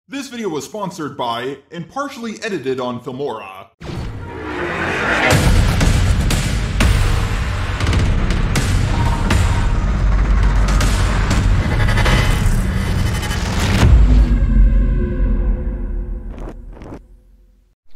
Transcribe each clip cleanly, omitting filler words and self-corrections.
This video was sponsored by and partially edited on Filmora.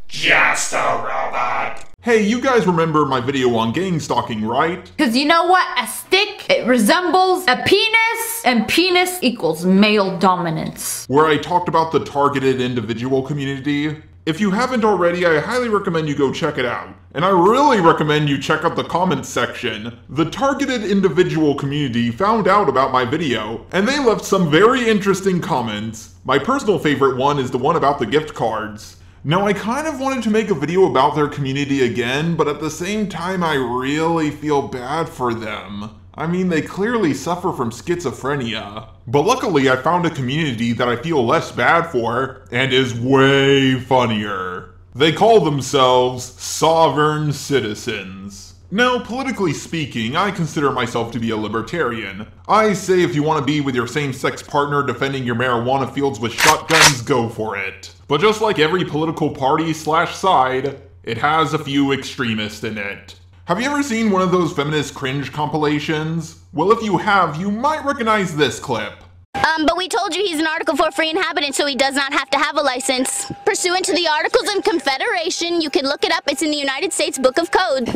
Just a robot. Hey, you guys remember my video on gang stalking, right? Cause you know what? A stick, it resembles a penis, and penis equals male dominance. Where I talked about the targeted individual community. If you haven't already, I highly recommend you go check it out. And I really recommend you check out the comments section. The targeted individual community found out about my video, and they left some very interesting comments. My personal favorite one is the one about the gift cards. Now, I kind of wanted to make a video about their community again, but at the same time, I really feel bad for them. I mean, they clearly suffer from schizophrenia. But luckily, I found a community that I feel less bad for, and is way funnier. They call themselves Sovereign Citizens. Now, politically speaking, I consider myself to be a libertarian. I say if you want to be with your same-sex partner defending your marijuana fields with shotguns, go for it. But just like every political party slash side, it has a few extremists in it. Have you ever seen one of those feminist cringe compilations? Well, if you have, you might recognize this clip. But we told you he's an Article 4 free inhabitant, so he does not have to have a license. Pursuant to the Articles of Confederation, you can look it up, it's in the United States Book of Code.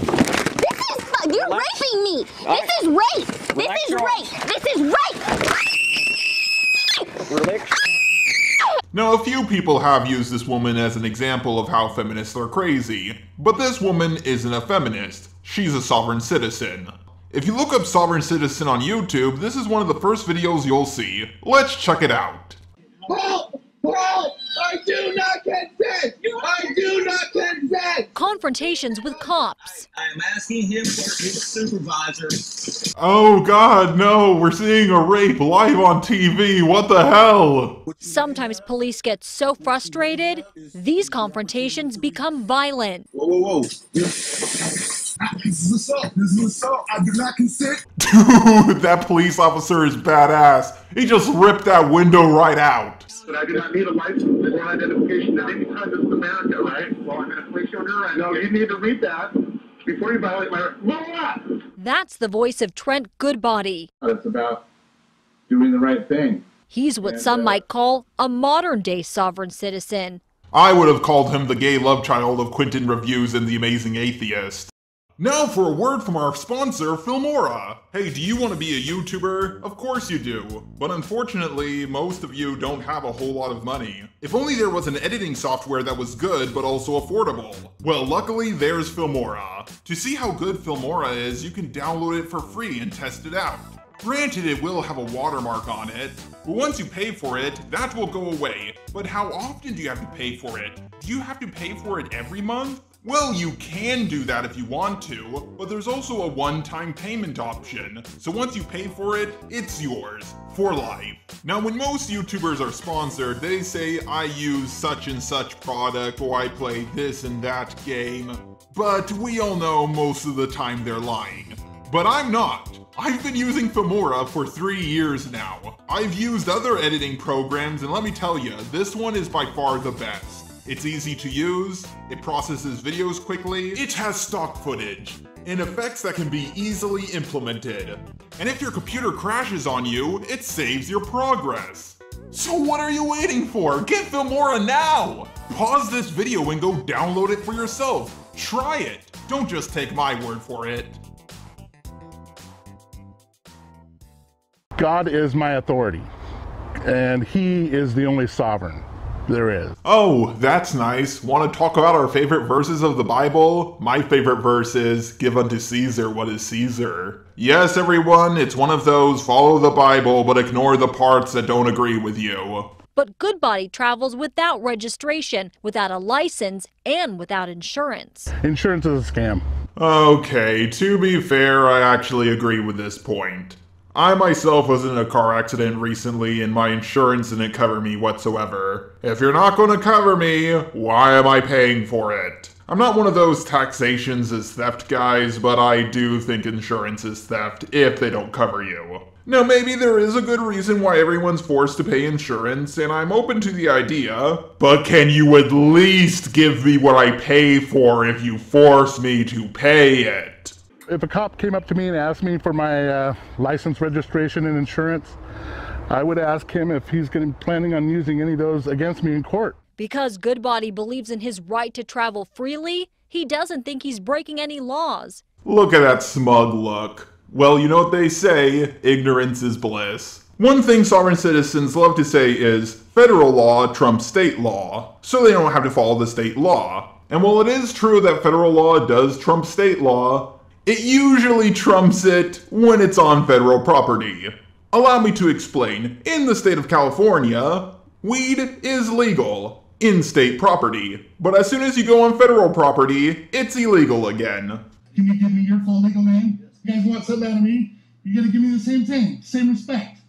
You're raping me! This is rape! This is rape! This is rape! Now, a few people have used this woman as an example of how feminists are crazy, but this woman isn't a feminist. She's a sovereign citizen. If you look up sovereign citizen on YouTube, this is one of the first videos you'll see. Let's check it out. Help! Help! I do not consent! I do not consent! Confrontations with cops. I am asking him for his supervisor. Oh god, no, we're seeing a rape live on TV, what the hell? Sometimes police get so frustrated, these confrontations become violent. Whoa, whoa, whoa. This is assault. This is assault. I do not consent. Dude, that police officer is badass. He just ripped that window right out. But I do not need a license or identification at any time. This is America, right? Well, I'm going to place you under arrest. No, you need to read that before you violate my law. That's the voice of Trent Goodbody. It's about doing the right thing. He's what some might call a modern-day sovereign citizen. I would have called him the gay love child of Quentin Reviews and The Amazing Atheist. Now for a word from our sponsor, Filmora. Hey, do you want to be a YouTuber? Of course you do. But unfortunately, most of you don't have a whole lot of money. If only there was an editing software that was good but also affordable. Well, luckily there's Filmora. To see how good Filmora is, you can download it for free and test it out. Granted, it will have a watermark on it, but once you pay for it, that will go away. But how often do you have to pay for it? Do you have to pay for it every month? Well, you can do that if you want to, but there's also a one-time payment option. So once you pay for it, it's yours, for life. Now, when most YouTubers are sponsored, they say, I use such and such product, or I play this and that game. But we all know most of the time they're lying. But I'm not. I've been using Filmora for 3 years now. I've used other editing programs, and let me tell you, this one is by far the best. It's easy to use, it processes videos quickly, it has stock footage, and effects that can be easily implemented. And if your computer crashes on you, it saves your progress. So what are you waiting for? Get Filmora now! Pause this video and go download it for yourself. Try it. Don't just take my word for it. God is my authority, and He is the only sovereign there is. Oh, that's nice. Want to talk about our favorite verses of the Bible? My favorite verse is, give unto Caesar what is Caesar. Yes, everyone, it's one of those follow the Bible but ignore the parts that don't agree with you. But Goodbody travels without registration, without a license, and without insurance. Insurance is a scam. Okay, to be fair, I actually agree with this point. I myself was in a car accident recently and my insurance didn't cover me whatsoever. If you're not going to cover me, why am I paying for it? I'm not one of those taxations is theft guys, but I do think insurance is theft if they don't cover you. Now maybe there is a good reason why everyone's forced to pay insurance, and I'm open to the idea, but can you at least give me what I pay for if you force me to pay it? If a cop came up to me and asked me for my license, registration, and insurance, I would ask him if he's planning on using any of those against me in court. Because Goodbody believes in his right to travel freely, he doesn't think he's breaking any laws. Look at that smug look. Well, you know what they say, ignorance is bliss. One thing sovereign citizens love to say is, federal law trumps state law, so they don't have to follow the state law. And while it is true that federal law does trump state law, it usually trumps it when it's on federal property. Allow me to explain. In the state of California, weed is legal in state property, but as soon as you go on federal property, it's illegal again. Can you give me your full legal name? You guys want something out of me? You gotta give me the same thing, same respect.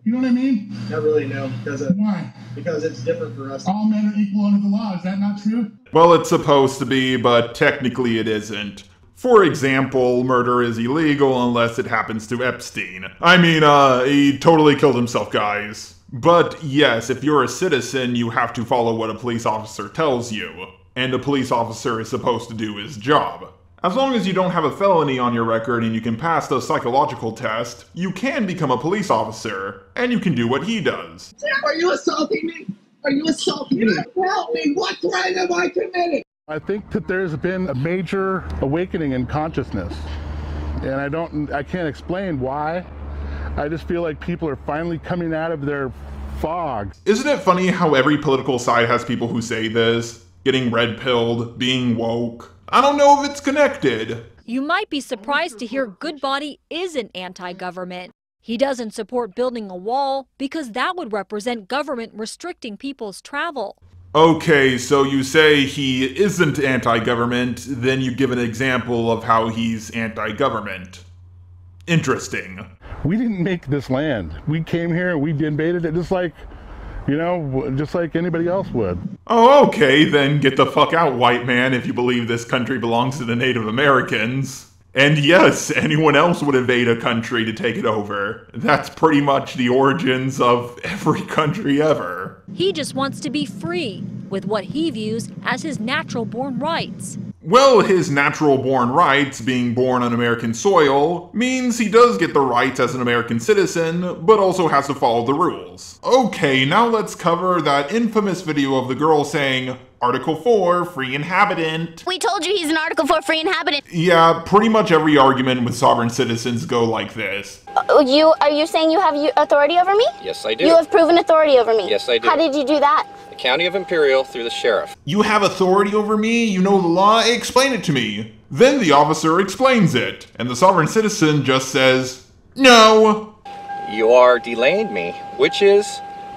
You know what I mean? Not really, no. Why? Because it's different for us. All men are equal under the law. Is that not true? Well, it's supposed to be, but technically it isn't. For example, murder is illegal unless it happens to Epstein. I mean, he totally killed himself, guys. But yes, if you're a citizen, you have to follow what a police officer tells you. And a police officer is supposed to do his job. As long as you don't have a felony on your record and you can pass the psychological test, you can become a police officer, and you can do what he does. Are you assaulting me? Are you assaulting me? Help me! What crime have I committed? I think that there's been a major awakening in consciousness, and I can't explain why. I just feel like people are finally coming out of their fog. Isn't it funny how every political side has people who say this? Getting red-pilled, being woke. I don't know if it's connected. You might be surprised to hear Goodbody isn't anti-government. He doesn't support building a wall because that would represent government restricting people's travel. Okay, so you say he isn't anti-government, then you give an example of how he's anti-government. Interesting. We didn't make this land. We came here, we invaded it just like, just like anybody else would. Oh, okay, then get the fuck out, white man, if you believe this country belongs to the Native Americans. And yes, anyone else would invade a country to take it over. That's pretty much the origins of every country ever. He just wants to be free, with what he views as his natural-born rights. Well, his natural-born rights, being born on American soil, means he does get the rights as an American citizen, but also has to follow the rules. Okay, now let's cover that infamous video of the girl saying, Article 4, free inhabitant. We told you he's an Article 4 free inhabitant. Yeah, pretty much every argument with sovereign citizens go like this. Are you saying you have authority over me? Yes, I do. You have proven authority over me? Yes, I do. How did you do that? The County of Imperial through the sheriff. You have authority over me? You know the law? Explain it to me. Then the officer explains it, and the sovereign citizen just says, no. You are delaying me, which is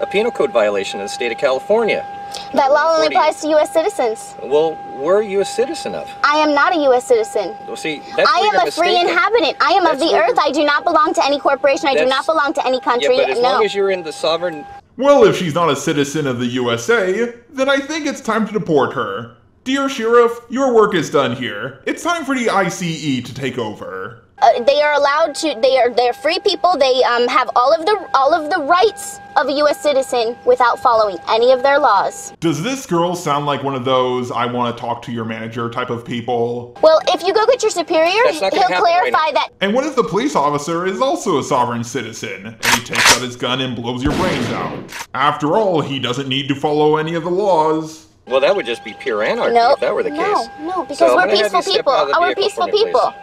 a penal code violation in the state of California. That law only applies to U.S. citizens. Well, where are you a citizen of? I am not a U.S. citizen. Well, see, that's I am a free inhabitant. I am of the earth. I do not belong to any corporation. I do not belong to any country. Yeah, but as long as you're in the sovereign... Well, if she's not a citizen of the USA, then I think it's time to deport her. Dear Sheriff, your work is done here. It's time for the ICE to take over. They are allowed to. They're free people. They have all of the rights of a U.S. citizen without following any of their laws. Does this girl sound like one of those I want to talk to your manager type of people? Well, if you go get your superior, he'll clarify that. And what if the police officer is also a sovereign citizen, and he takes out his gun and blows your brains out? After all, he doesn't need to follow any of the laws. Well, that would just be pure anarchy if that were the case. No, because we're peaceful people. We're peaceful people.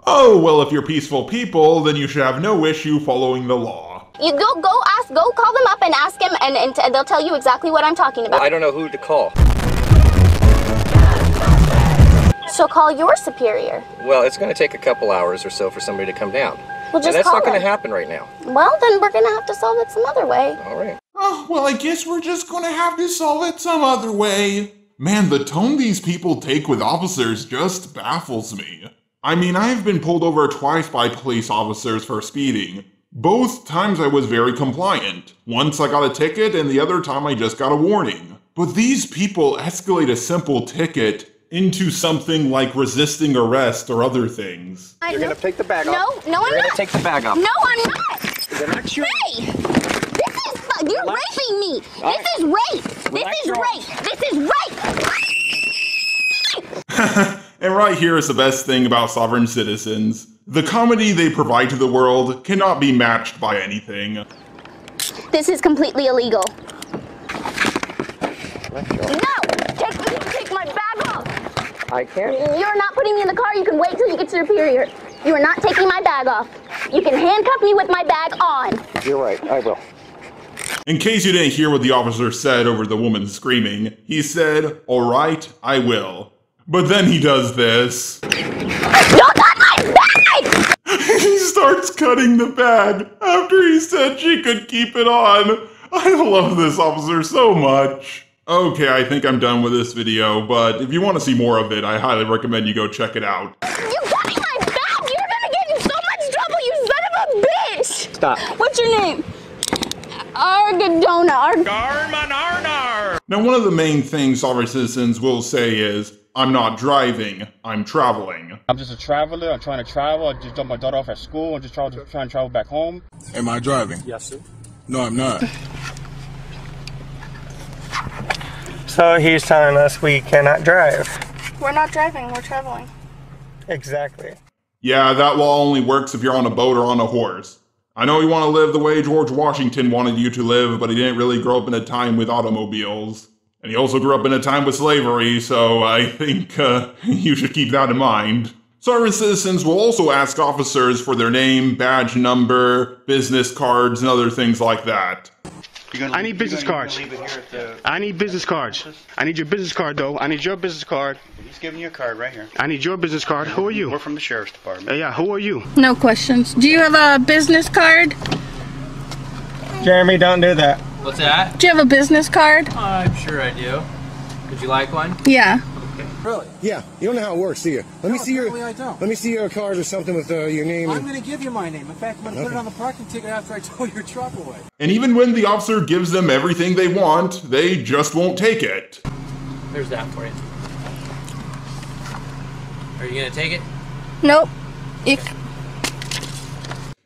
Oh, well, if you're peaceful people, then you should have no issue following the law. You go call them up and ask him, and they'll tell you exactly what I'm talking about. Well, I don't know who to call. So call your superior. Well, it's going to take a couple hours or so for somebody to come down. Well, just and that's call not going to them. happen right now. Well, then we're going to have to solve it some other way. All right. Oh, well, I guess we're just going to have to solve it some other way. Man, the tone these people take with officers just baffles me. I mean, I've been pulled over twice by police officers for speeding. Both times I was very compliant. Once I got a ticket and the other time I just got a warning. But these people escalate a simple ticket into something like resisting arrest or other things. You're gonna take the bag off. No, I'm not. You're gonna take the bag off. No, I'm not. Relax your... Hey! You're raping me. This is rape. This is rape. This is rape. And right here is the best thing about sovereign citizens. The comedy they provide to the world cannot be matched by anything. This is completely illegal. No! Take my bag off! I can't. You're not putting me in the car. You can wait till you get superior. You are not taking my bag off. You can handcuff me with my bag on. You're right, I will. In case you didn't hear what the officer said over the woman screaming, he said, "Alright, I will." But then he does this. You got my bag! He starts cutting the bag after he said she could keep it on. I love this officer so much. Okay, I think I'm done with this video, but if you want to see more of it, I highly recommend you go check it out. You got my bag! You're gonna get in so much trouble, you son of a bitch! Stop. What's your name? Argadona. Now, one of the main things sovereign citizens will say is, "I'm not driving, I'm traveling." I'm just a traveler. I'm trying to travel. I just dropped my daughter off at school. I'm just trying to travel back home. Am I driving? Yes, sir. No, I'm not. So he's telling us we cannot drive. We're not driving, we're traveling. Exactly. Yeah, that law only works if you're on a boat or on a horse. I know you want to live the way George Washington wanted you to live, but he didn't really grow up in a time with automobiles. And he also grew up in a time with slavery, so I think you should keep that in mind. Sovereign citizens will also ask officers for their name, badge number, business cards, and other things like that. I need business cards. I need business cards. I need your business card, though. I need your business card. He's giving you a card right here. I need your business card. Who are you? We're from the sheriff's department. Yeah, who are you? No questions. Do you have a business card? Jeremy, don't do that. What's that? Do you have a business card? I'm sure I do. Would you like one? Yeah. Really? Yeah. You don't know how it works, do you? Let me see your. I don't. Let me see your card or something with your name. I'm going to give you my name. In fact, I'm going to put it on the parking ticket after I tow your truck away. And even when the officer gives them everything they want, they just won't take it. There's that for you. Are you going to take it? Nope.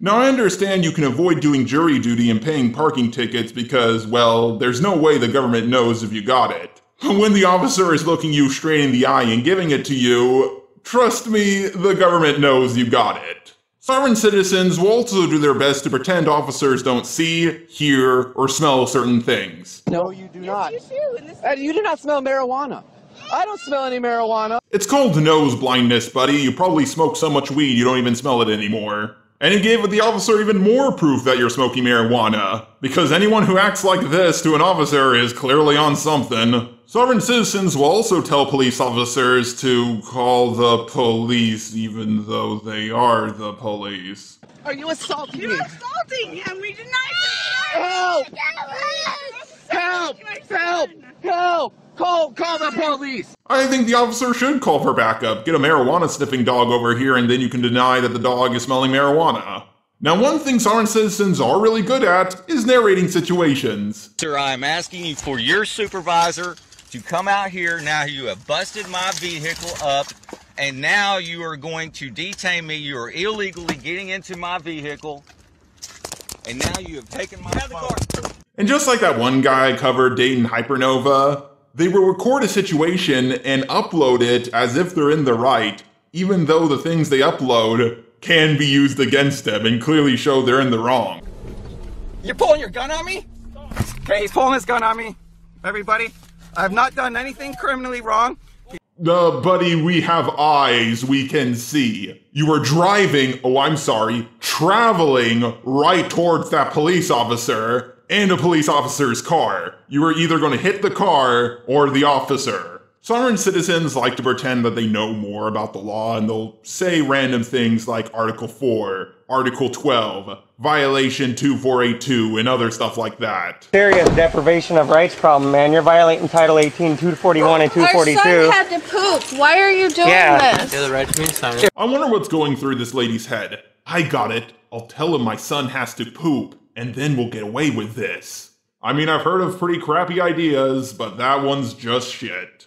Now, I understand you can avoid doing jury duty and paying parking tickets because, well, there's no way the government knows if you got it. When the officer is looking you straight in the eye and giving it to you, trust me, the government knows you got it. Sovereign citizens will also do their best to pretend officers don't see, hear, or smell certain things. No, you do not. You do not smell marijuana. I don't smell any marijuana. It's called nose blindness, buddy. You probably smoke so much weed you don't even smell it anymore. And he gave the officer even more proof that you're smoking marijuana, because anyone who acts like this to an officer is clearly on something. Sovereign citizens will also tell police officers to call the police even though they are the police. Are you assaulting me? You're assaulting him. We deny it. Help! Help! Help! Help! Call the police! I think the officer should call for backup. Get a marijuana sniffing dog over here and then you can deny that the dog is smelling marijuana. Now, one thing sovereign citizens are really good at is narrating situations. Sir, I'm asking you for your supervisor to come out here. Now you have busted my vehicle up and now you are going to detain me. You are illegally getting into my vehicle and now you have taken my phone. And just like that one guy I covered, Dayton Hypernova, they will record a situation and upload it as if they're in the right, even though the things they upload can be used against them and clearly show they're in the wrong. You're pulling your gun on me? Okay, he's pulling his gun on me. Everybody, I have not done anything criminally wrong. Buddy, we have eyes we can see. You were driving, traveling right towards that police officer and a police officer's car. You were either going to hit the car or the officer. Sovereign citizens like to pretend that they know more about the law and they'll say random things like Article 4, Article 12, Violation 2482, and other stuff like that. Serious deprivation of rights problem, man. You're violating Title 18, 241, and 242. Our son had to poop. Why are you doing this? The right to me sign. I wonder what's going through this lady's head. I got it. I'll tell him my son has to poop, and then we'll get away with this. I mean, I've heard of pretty crappy ideas, but that one's just shit.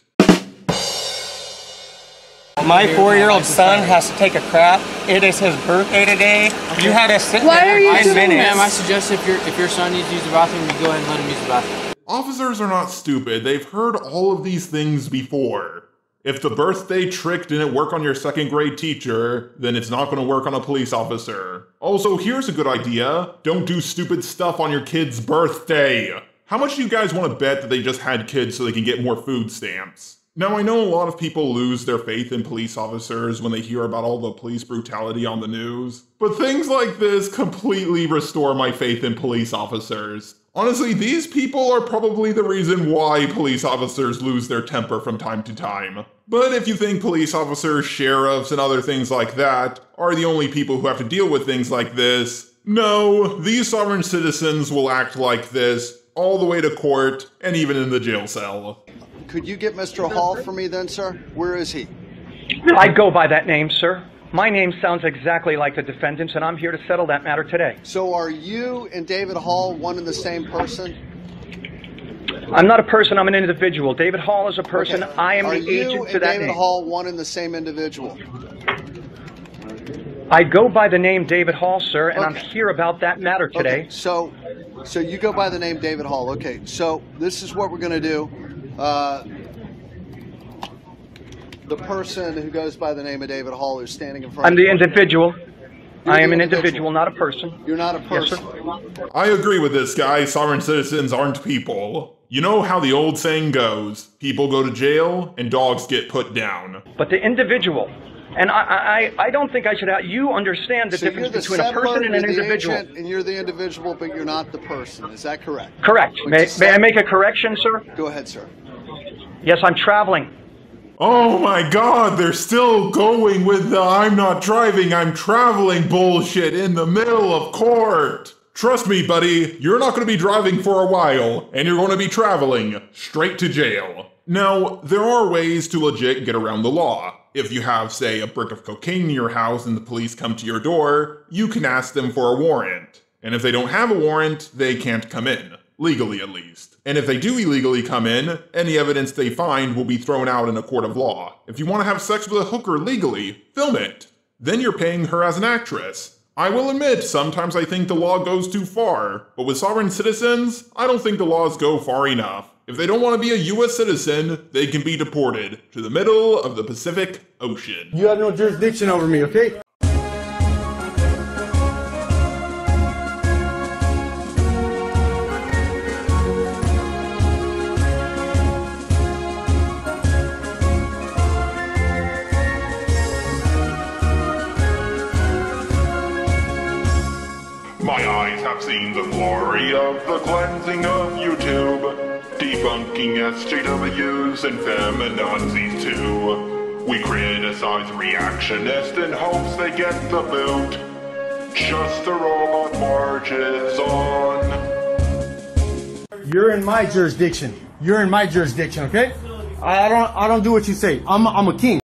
My 4-year-old son has to take a crap. It is his birthday today. Okay. You had to sit Why there are you 9 doing minutes. Ma'am, I suggest if your son needs to use the bathroom, you go ahead and let him use the bathroom. Officers are not stupid. They've heard all of these things before. If the birthday trick didn't work on your 2nd grade teacher, then it's not going to work on a police officer. Also, here's a good idea. Don't do stupid stuff on your kid's birthday. How much do you guys want to bet that they just had kids so they can get more food stamps? Now, I know a lot of people lose their faith in police officers when they hear about all the police brutality on the news, but things like this completely restore my faith in police officers. Honestly, these people are probably the reason why police officers lose their temper from time to time. But if you think police officers, sheriffs, and other things like that are the only people who have to deal with things like this, no, these sovereign citizens will act like this all the way to court and even in the jail cell. Could you get Mr. Hall for me then, sir? Where is he? I go by that name, sir. My name sounds exactly like the defendant's, and I'm here to settle that matter today. So are you and David Hall one and the same person? I'm not a person, I'm an individual. David Hall is a person. Okay. I am are the agent to that David name. Hall one and the same individual? I go by the name David Hall, sir, and I'm here about that matter today. Okay. So you go by the name David Hall. Okay, so this is what we're going to do. The person who goes by the name of David Hall is standing in front I'm of the you. individual. You're I am the an individual, not a person. You're not a person. Yes, sir. I agree with this guy. Sovereign citizens aren't people. You know how the old saying goes, people go to jail and dogs get put down. But the individual, and I don't think I should have, you understand the So difference you're the between a settler, person and an you're the individual. agent, and you're the individual, but you're not the person. Is that correct? Correct. May I make a correction, sir? Go ahead, sir. Yes, I'm traveling. Oh my god, they're still going with the I'm not driving, I'm traveling bullshit in the middle of court. Trust me, buddy, you're not going to be driving for a while, and you're going to be traveling straight to jail. Now, there are ways to legit get around the law. If you have, say, a brick of cocaine in your house and the police come to your door, you can ask them for a warrant. And if they don't have a warrant, they can't come in. Legally, at least. And if they do illegally come in, any evidence they find will be thrown out in a court of law. If you want to have sex with a hooker legally, film it. Then you're paying her as an actress. I will admit, sometimes I think the law goes too far, but with sovereign citizens, I don't think the laws go far enough. If they don't want to be a US citizen, they can be deported to the middle of the Pacific Ocean. You have no jurisdiction over me, okay? My eyes have seen the glory of the cleansing of YouTube, debunking SJWs and feminazis too. We criticize reactionists in hopes they get the boot, just the robot marches on. You're in my jurisdiction. You're in my jurisdiction, okay? I don't do what you say. I'm a king.